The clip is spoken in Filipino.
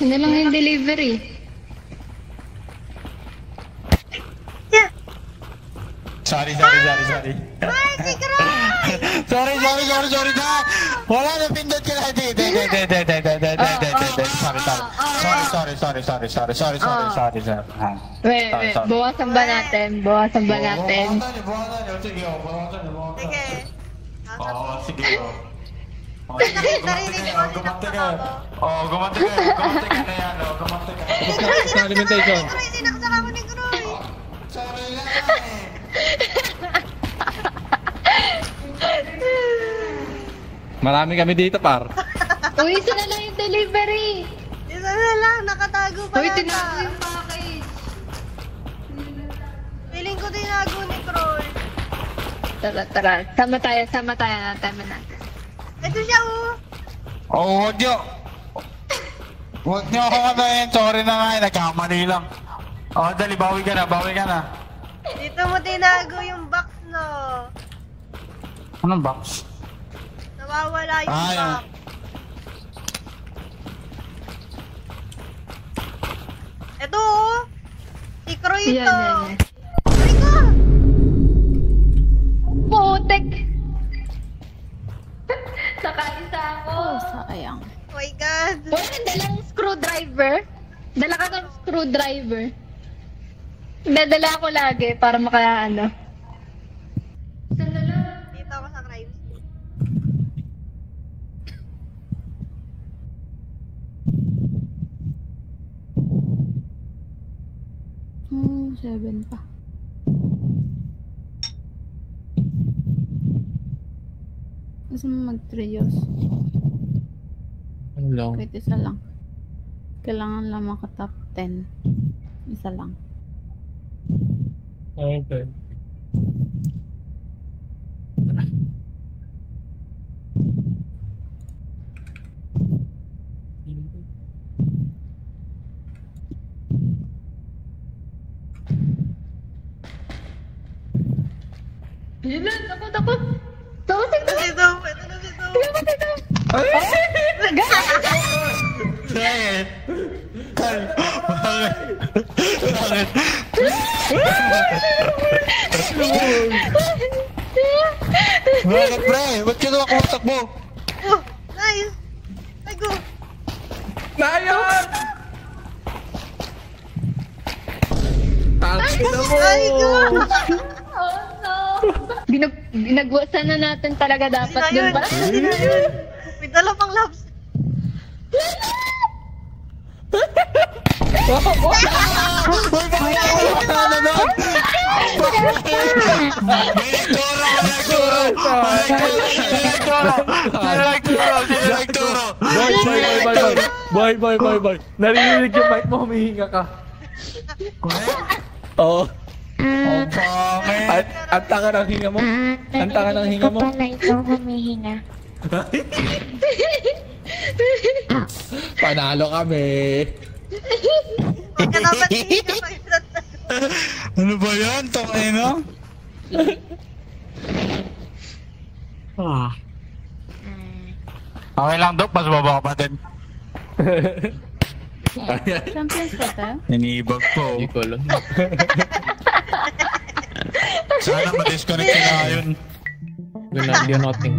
Yun lang yung delivery. Sorry. Ay, si Croy! Sorry. Wala na pindot ka na. Sorry. Wait. Bawasan ba natin? Sige. Oo, sige. Narinig ko gumante ka. Gumante ka na yan. Gumante ka. Tapos na alimentation. Croy, sinaksak ako ni Croy. Sorry lang Marami kami dito, par. Uy, isa na lang yung delivery. Isa na lang, nakatago pa Uy, yata. tinago yung package. Feeling ko tinago ni Croy. Tara. Sama tayo. Tama natin. Ito siya, oh. Huwag niyo ako katayin. Sorry na nga. Nagkamali lang. Dali. Bawi ka na. Dito mo tinago yung box, no? Anong box? Nawawala yung yan. box. Ito, oh. Si Croy ito. Yan. Croy ka! Putek! Nakaisa ako. Sayang. Oh my God. Uy, dalang screwdriver. Dala ka ng screwdriver. Dadala ako lagi para makaano. Sandala. Dito ako sa crime scene. Hmm, 7 pa. Gusto mo mag-trios? Ang long. Wait, isa lang. Kailangan lang maka-top 10. Isa lang. Okay. Yun na, takot. Takot. Ito si Dom. Bakit, pre? Ba't ka naman kumatak mo? Oh, nice. Ay, go. Nayon! Tangin na mo! Ay, go. Oh no! Binagwasan na natin talaga dapat Hindi dun na ba? yun. Hindi na yun. May dala pang labs. Boy. Narinig yung mic mo, humihinga ka. Oo. Ang tanga ng hinga mo. Na ito humihinga. Panalo kami. Huwag ka dapat hihinga pag Ano ba yan? Tangay na? Okay lang, Dok. Mas baba ka pa din. Champions pa tayo? Niniibag ko. Hindi ko alam. Sana ma-disconnect na yun. Wala, hindi nothing.